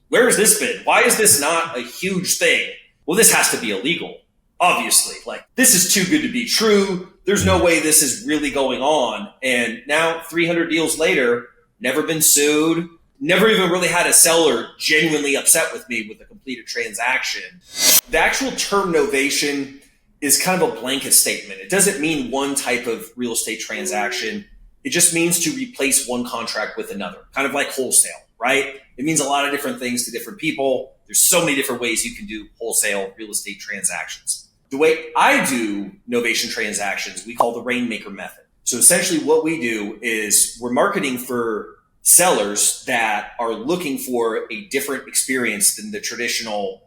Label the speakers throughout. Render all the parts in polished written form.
Speaker 1: where has this been? Why is this not a huge thing? Well, this has to be illegal. Obviously, like, this is too good to be true. There's no way this is really going on. And now 300 deals later, never been sued, never even really had a seller genuinely upset with me with a completed transaction. The actual term novation is kind of a blanket statement. It doesn't mean one type of real estate transaction. It just means to replace one contract with another, kind of like wholesale, right? It means a lot of different things to different people. There's so many different ways you can do wholesale real estate transactions. The way I do novation transactions, we call the rainmaker method. So essentially what we do is we're marketing for sellers that are looking for a different experience than the traditional,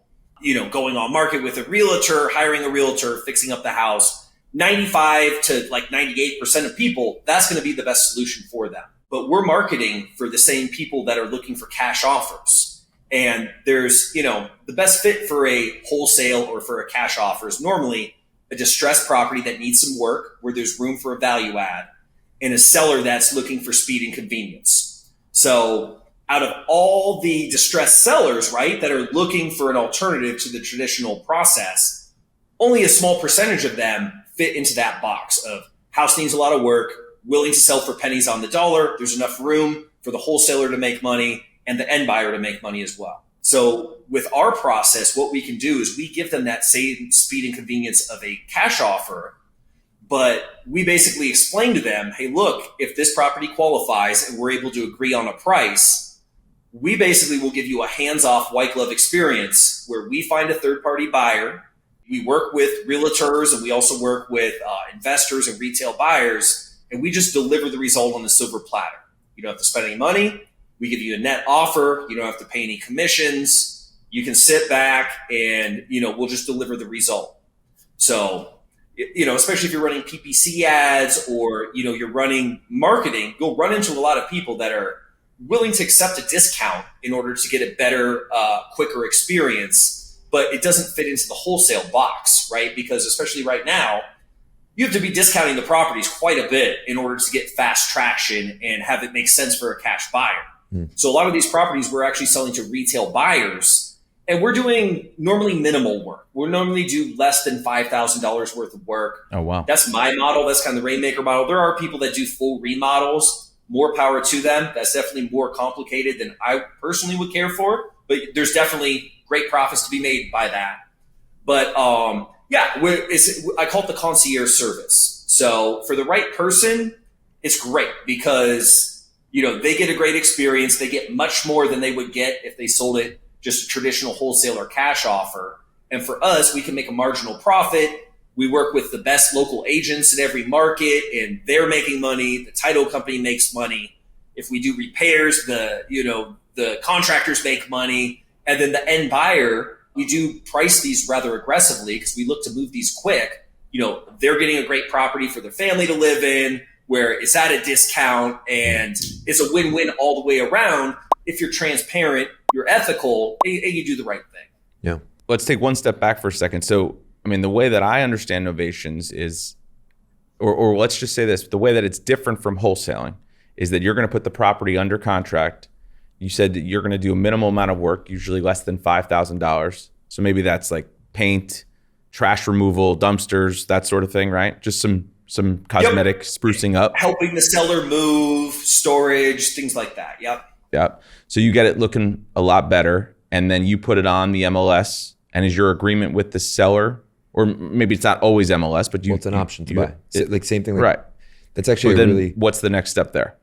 Speaker 1: going on market with a realtor, hiring a realtor, fixing up the house. 95 to like 98% of people, that's going to be the best solution for them. But we're marketing for the same people that are looking for cash offers. And there's, the best fit for a wholesale or for a cash offer is normally a distressed property that needs some work, where there's room for a value add, and a seller that's looking for speed and convenience. So out of all the distressed sellers, right, that are looking for an alternative to the traditional process, only a small percentage of them fit into that box of house needs a lot of work, willing to sell for pennies on the dollar. There's enough room for the wholesaler to make money and the end buyer to make money as well. So with our process, what we can do is we give them that same speed and convenience of a cash offer, but we basically explain to them, hey, look, if this property qualifies and we're able to agree on a price, we basically will give you a hands-off white glove experience where we find a third-party buyer. We work with realtors and we also work with investors and retail buyers, and we just deliver the result on the silver platter. You don't have to spend any money. We give you a net offer. You don't have to pay any commissions. You can sit back and, we'll just deliver the result. So, especially if you're running PPC ads or, you're running marketing, you'll run into a lot of people that are willing to accept a discount in order to get a better, quicker experience, but it doesn't fit into the wholesale box, right? Because especially right now, you have to be discounting the properties quite a bit in order to get fast traction and have it make sense for a cash buyer. So a lot of these properties we're actually selling to retail buyers, and we're doing normally minimal work. We normally do less than $5,000 worth of work.
Speaker 2: Oh, wow.
Speaker 1: That's my model. That's kind of the rainmaker model. There are people that do full remodels. More power to them. That's definitely more complicated than I personally would care for, but there's definitely great profits to be made by that. But I call it the concierge service. So for the right person, it's great because they get a great experience. They get much more than they would get if they sold it just a traditional wholesale or cash offer. And for us, we can make a marginal profit. We work with the best local agents in every market, and they're making money. The title company makes money. If we do repairs, the contractors make money. And then the end buyer, we do price these rather aggressively because we look to move these quick. They're getting a great property for their family to live in, where it's at a discount and it's a win-win all the way around. If you're transparent, you're ethical, and you do the right thing.
Speaker 2: Yeah. Let's take one step back for a second. So, the way that I understand novations is, or let's just say this, the way that it's different from wholesaling is that you're going to put the property under contract. You said that you're going to do a minimal amount of work, usually less than $5,000. So maybe that's like paint, trash removal, dumpsters, that sort of thing, right? Just some cosmetic sprucing up.
Speaker 1: Helping the seller move, storage, things like that. Yep.
Speaker 2: So you get it looking a lot better, and then you put it on the MLS, and is your agreement with the seller, or maybe it's not always MLS, but
Speaker 3: it's an option to buy. Same thing.
Speaker 2: Right.
Speaker 3: That's actually
Speaker 2: what's the next step there?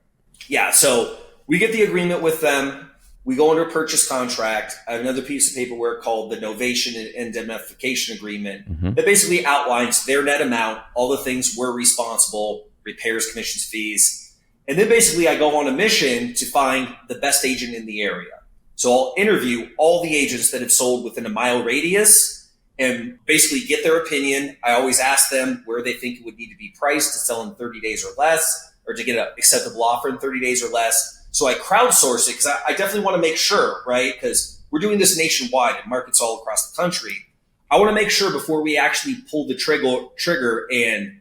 Speaker 1: Yeah. So we get the agreement with them. We go under purchase contract. I have another piece of paperwork called the Novation and Indemnification Agreement that basically outlines their net amount, all the things we're responsible, repairs, commissions, fees. And then basically I go on a mission to find the best agent in the area. So I'll interview all the agents that have sold within a mile radius and basically get their opinion. I always ask them where they think it would need to be priced to sell in 30 days or less, or to get an acceptable offer in 30 days or less. So I crowdsource it because I definitely want to make sure, right? Because we're doing this nationwide and markets all across the country. I want to make sure before we actually pull the trigger and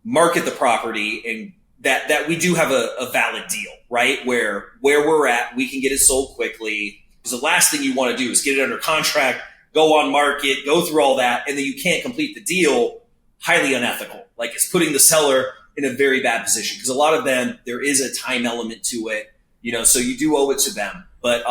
Speaker 1: market the property, and that we do have a valid deal, right? Where we're at, we can get it sold quickly. Because the last thing you want to do is get it under contract, go on market, go through all that, and then you can't complete the deal. Highly unethical. Like, it's putting the seller in a very bad position, because a lot of them, there is a time element to it, so you do owe it to them. But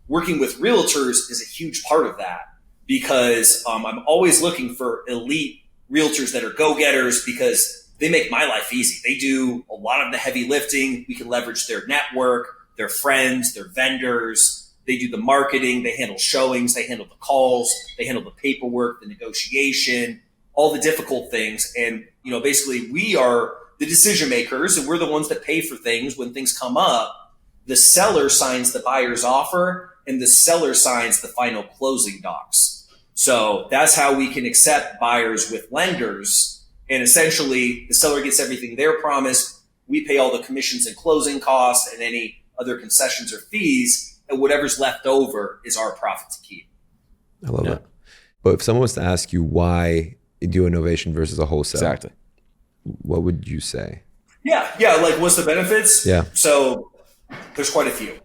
Speaker 1: working with realtors is a huge part of that, because I'm always looking for elite realtors that are go-getters, because they make my life easy. They do a lot of the heavy lifting. We can leverage their network, their friends, their vendors. They do the marketing. They handle showings. They handle the calls. They handle the paperwork, the negotiation, all the difficult things. And, basically we are the decision makers, and we're the ones that pay for things when things come up. The seller signs the buyer's offer, and the seller signs the final closing docs. So that's how we can accept buyers with lenders. And essentially the seller gets everything they're promised. We pay all the commissions and closing costs and any other concessions or fees, and whatever's left over is our profit to keep.
Speaker 3: I love that. But if someone was to ask you why do a novation versus a wholesale,
Speaker 2: exactly,
Speaker 3: what would you say?
Speaker 1: Yeah. Like, what's the benefits?
Speaker 3: Yeah.
Speaker 1: So there's quite a few.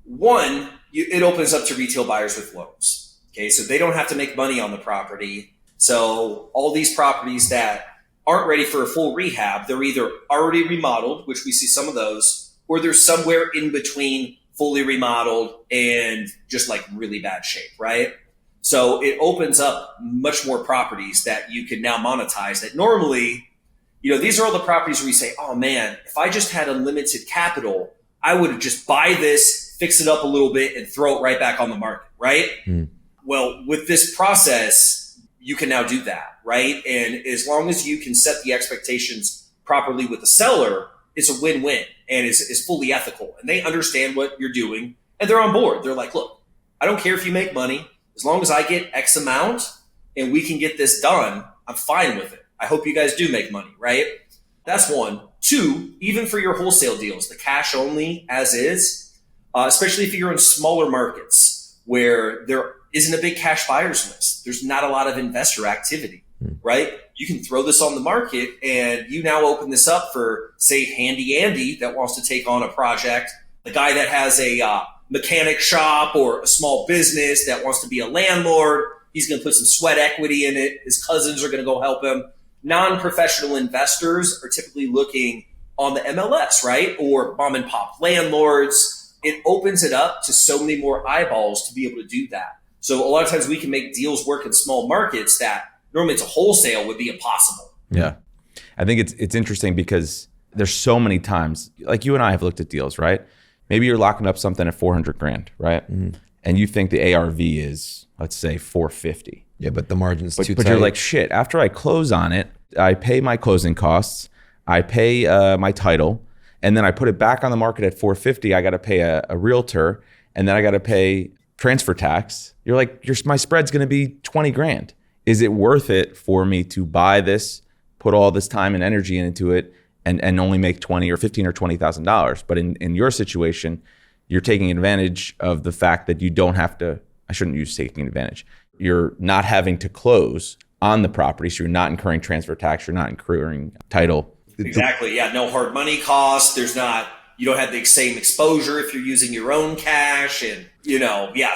Speaker 1: One, it opens up to retail buyers with loans. Okay. So they don't have to make money on the property. So all these properties that aren't ready for a full rehab, they're either already remodeled, which we see some of those, or they're somewhere in between fully remodeled and just like really bad shape, right? So it opens up much more properties that you can now monetize that normally, these are all the properties where you say, oh man, if I just had unlimited capital, I would just buy this, fix it up a little bit, and throw it right back on the market, right? Well, with this process, you can now do that, right? And as long as you can set the expectations properly with the seller, it's a win-win, and it's fully ethical. And they understand what you're doing, and they're on board. They're like, look, I don't care if you make money. As long as I get X amount and we can get this done, I'm fine with it. I hope you guys do make money, right? That's one. Two, even for your wholesale deals, the cash only as is, especially if you're in smaller markets where there isn't a big cash buyers list. There's not a lot of investor activity, right? You can throw this on the market, and you now open this up for, say, Handy Andy that wants to take on a project, the guy that has a mechanic shop or a small business that wants to be a landlord. He's going to put some sweat equity in it. His cousins are going to go help him. Non-professional investors are typically looking on the MLS, right? Or mom and pop landlords. It opens it up to so many more eyeballs to be able to do that. So a lot of times we can make deals work in small markets that normally it's a wholesale would be impossible.
Speaker 2: Yeah. I think it's interesting because there's so many times, like you and I have looked at deals, right? Maybe you're locking up something at $400,000, right? And you think the ARV is, let's say, $450,000.
Speaker 3: Yeah, but the margin's too tight.
Speaker 2: But you're like, shit, after I close on it, I pay my closing costs, I pay my title, and then I put it back on the market at $450,000. I got to pay a realtor, and then I got to pay transfer tax. You're like, my spread's going to be $20,000. Is it worth it for me to buy this, put all this time and energy into it, and only make $20,000 or $15,000 or $20,000? But in your situation, you're taking advantage of the fact that you don't have to. I shouldn't use taking advantage. You're not having to close on the property, so you're not incurring transfer tax. You're not incurring title.
Speaker 1: Exactly. Yeah. No hard money costs. You don't have the same exposure if you're using your own cash, and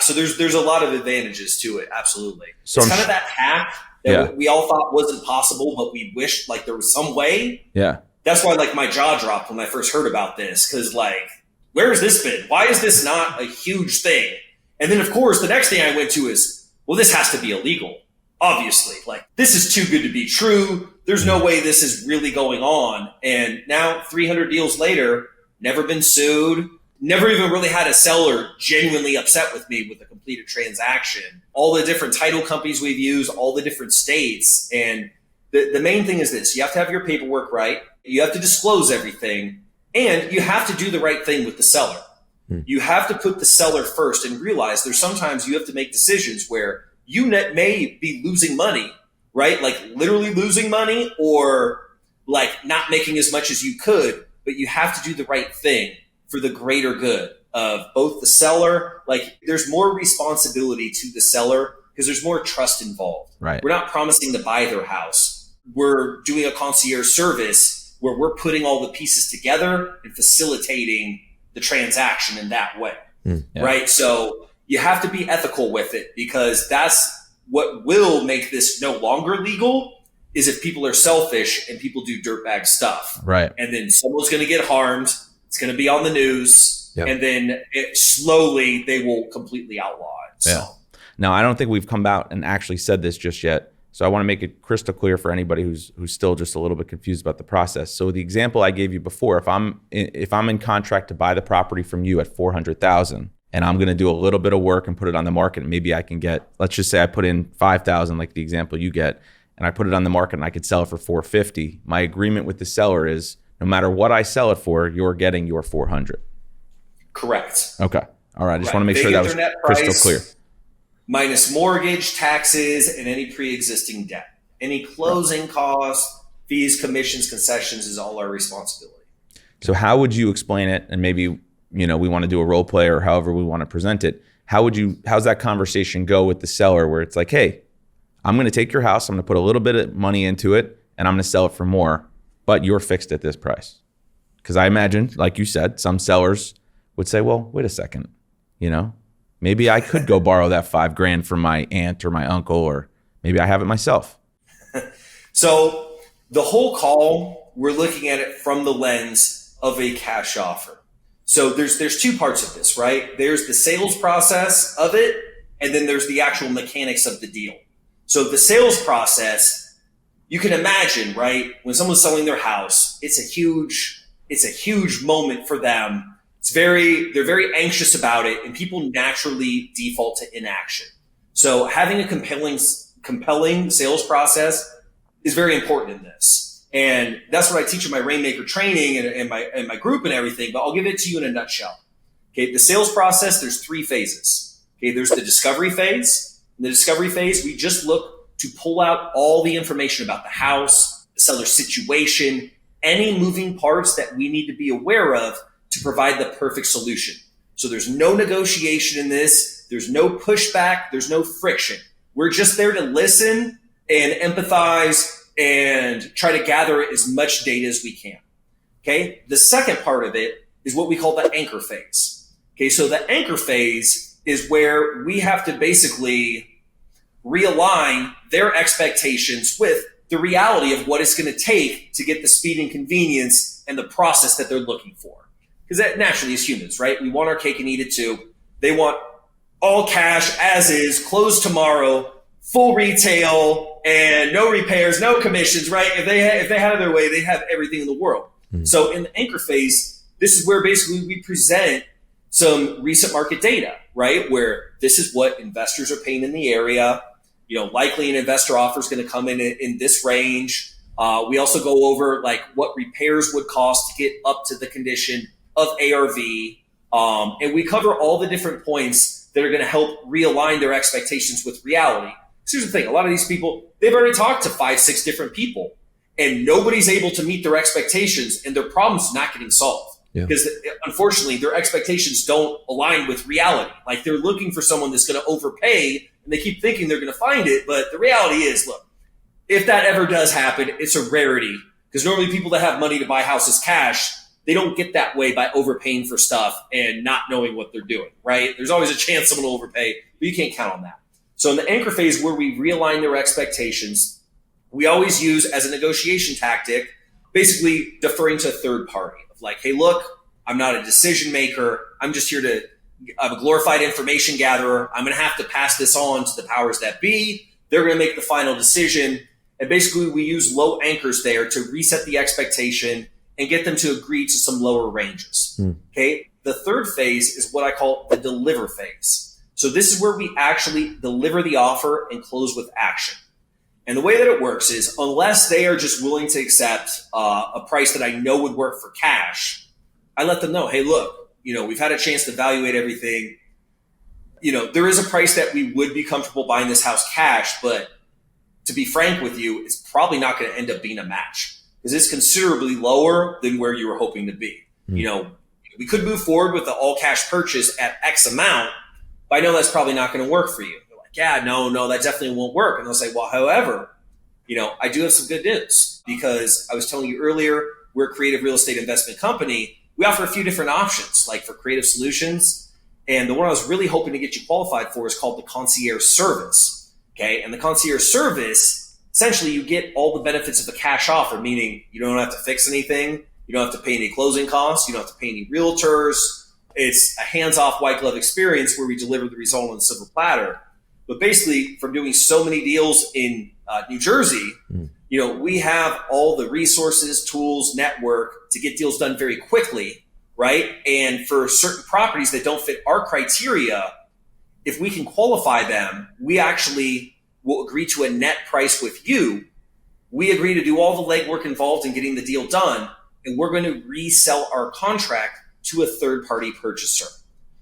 Speaker 1: So there's a lot of advantages to it. Absolutely. So it's kind of that hack that we all thought wasn't possible, but we wished like there was some way.
Speaker 2: Yeah.
Speaker 1: That's why like my jaw dropped when I first heard about this, because like, where has this been? Why is this not a huge thing? And then of course the next thing I went to is, well, this has to be illegal. Obviously, like this is too good to be true. There's no way this is really going on. And now 300 deals later, never been sued, never even really had a seller genuinely upset with me with a completed transaction. All the different title companies we've used, all the different states. And the main thing is this: you have to have your paperwork right. You have to disclose everything, and you have to do the right thing with the seller. You have to put the seller first and realize there's sometimes you have to make decisions where you may be losing money, right? Like literally losing money, or like not making as much as you could, but you have to do the right thing for the greater good of both the seller. Like there's more responsibility to the seller because there's more trust involved.
Speaker 2: Right.
Speaker 1: We're not promising to buy their house. We're doing a concierge service where we're putting all the pieces together and facilitating the transaction in that way. Right. So, you have to be ethical with it, because that's what will make this no longer legal, is if people are selfish and people do dirtbag stuff.
Speaker 2: Right.
Speaker 1: And then someone's going to get harmed. It's going to be on the news.
Speaker 3: Yep.
Speaker 1: And then slowly they will completely outlaw it. So.
Speaker 2: Yeah. Now, I don't think we've come out and actually said this just yet. So I want to make it crystal clear for anybody who's still just a little bit confused about the process. So the example I gave you before, if I'm in contract to buy the property from you at $400,000, and I'm going to do a little bit of work and put it on the market, and maybe I can get, let's just say I put in $5,000, like the example you get, and I put it on the market and I could sell it for $450. My agreement with the seller is no matter what I sell it for, you're getting your $400.
Speaker 1: Correct.
Speaker 2: Okay. All right. I just want to make sure that was crystal clear.
Speaker 1: Minus mortgage, taxes, and any pre-existing debt. Any closing costs, fees, commissions, concessions is all our responsibility.
Speaker 2: So how would you explain it? And maybe, we want to do a role play or however we want to present it. How's that conversation go with the seller where it's like, hey, I'm going to take your house, I'm going to put a little bit of money into it, and I'm going to sell it for more, but you're fixed at this price? Because I imagine, like you said, some sellers would say, well, wait a second, maybe I could go borrow that $5,000 from my aunt or my uncle, or maybe I have it myself.
Speaker 1: So the whole call, we're looking at it from the lens of a cash offer. So there's two parts of this, right? There's the sales process of it, and then there's the actual mechanics of the deal. So the sales process, you can imagine, right? When someone's selling their house, it's a huge moment for them. They're very anxious about it, and people naturally default to inaction. So having a compelling sales process is very important in this. And that's what I teach in my Rainmaker training and my group and everything, but I'll give it to you in a nutshell. Okay. The sales process, there's 3 phases. Okay. There's the discovery phase. In the discovery phase, we just look to pull out all the information about the house, the seller's situation, any moving parts that we need to be aware of to provide the perfect solution. So there's no negotiation in this. There's no pushback. There's no friction. We're just there to listen and empathize and try to gather as much data as we can. Okay. The second part of it is what we call the anchor phase. Okay. So the anchor phase is where we have to basically realign their expectations with the reality of what it's going to take to get the speed and convenience and the process that they're looking for. Because that naturally is humans, right? We want our cake and eat it too. They want all cash as is, close tomorrow, full retail, and no repairs, no commissions, right? If they have their way, they have everything in the world. Mm-hmm. So in the anchor phase, this is where basically we present some recent market data, right? Where this is what investors are paying in the area. Likely an investor offer is going to come in this range. We also go over like what repairs would cost to get up to the condition of ARV. And we cover all the different points that are going to help realign their expectations with reality. So here's the thing. A lot of these people, they've already talked to 5-6 different people, and nobody's able to meet their expectations, and their problem's not getting solved. Yeah. Because unfortunately, their expectations don't align with reality. Like they're looking for someone that's going to overpay, and they keep thinking they're going to find it. But the reality is, look, if that ever does happen, it's a rarity, because normally people that have money to buy houses cash, they don't get that way by overpaying for stuff and not knowing what they're doing, right? There's always a chance someone will overpay, but you can't count on that. So in the anchor phase, where we realign their expectations, we always use as a negotiation tactic, basically deferring to a third party of like, hey, look, I'm not a decision maker. I'm just here I'm a glorified information gatherer. I'm going to have to pass this on to the powers that be. They're going to make the final decision. And basically we use low anchors there to reset the expectation and get them to agree to some lower ranges. Okay. The third phase is what I call the deliver phase. So this is where we actually deliver the offer and close with action. And the way that it works is, unless they are just willing to accept a price that I know would work for cash, I let them know, hey, look, we've had a chance to evaluate everything. There is a price that we would be comfortable buying this house cash, but to be frank with you, it's probably not going to end up being a match, because it's considerably lower than where you were hoping to be. We could move forward with the all cash purchase at X amount, but I know that's probably not going to work for you. They're like, yeah, no, that definitely won't work. And they'll say, well, however, I do have some good news, because I was telling you earlier, we're a creative real estate investment company. We offer a few different options. Like for creative solutions, And the one I was really hoping to get you qualified for is called the concierge service. Okay. And the concierge service, essentially you get all the benefits of a cash offer, meaning you don't have to fix anything. You don't have to pay any closing costs. You don't have to pay any realtors. It's a hands-off white glove experience where we deliver the result on a silver platter. But basically, from doing so many deals in New Jersey, we have all the resources, tools, network to get deals done very quickly, right? And for certain properties that don't fit our criteria, if we can qualify them, we actually will agree to a net price with you. We agree to do all the legwork involved in getting the deal done, and we're going to resell our contract to a third-party purchaser.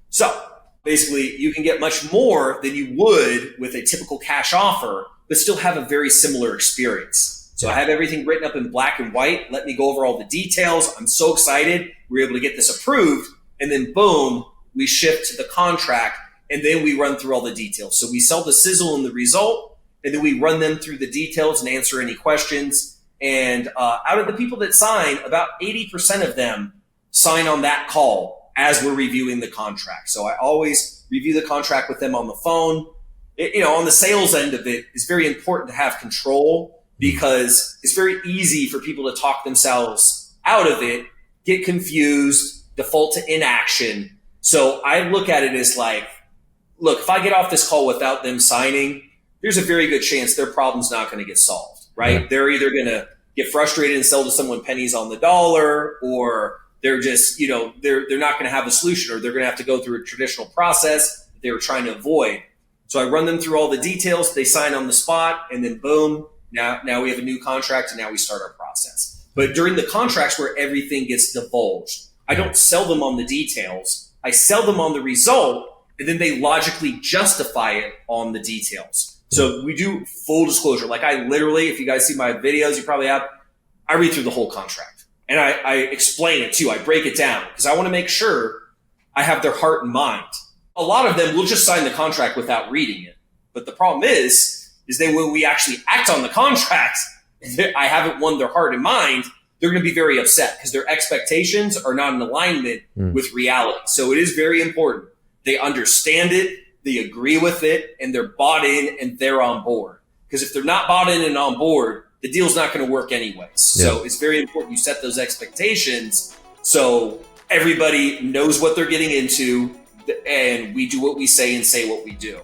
Speaker 1: So basically, you can get much more than you would with a typical cash offer, but still have a very similar experience. So I have everything written up in black and white. Let me go over all the details. I'm so excited. We're able to get this approved. And then boom, we shift to the contract, and then we run through all the details. So we sell the sizzle and the result, and then we run them through the details and answer any questions. And out of the people that sign, about 80% of them sign on that call as we're reviewing the contract. So I always review the contract with them on the phone. On the sales end of it, it's very important to have control because it's very easy for people to talk themselves out of it, get confused, default to inaction. So I look at it as like, look, if I get off this call without them signing, there's a very good chance their problem's not going to get solved, right? Yeah. They're either going to get frustrated and sell to someone pennies on the dollar, or they're just, they're not going to have a solution, or they're going to have to go through a traditional process that they were trying to avoid. So I run them through all the details. They sign on the spot, and then boom, now we have a new contract, and now we start our process. But during the contracts where everything gets divulged, I don't sell them on the details. I sell them on the result, and then they logically justify it on the details. So we do full disclosure. Like I literally, if you guys see my videos, you probably have, I read through the whole contract. And I explain it too. I break it down because I want to make sure I have their heart and mind. A lot of them will just sign the contract without reading it. But the problem is that when we actually act on the contract, I haven't won their heart and mind. They're going to be very upset because their expectations are not in alignment with reality. So it is very important. They understand it, they agree with it, and they're bought in and they're on board. Because if they're not bought in and on board, the deal's not going to work anyways. So it's very important you set those expectations so everybody knows what they're getting into, and we do what we say and say what we do.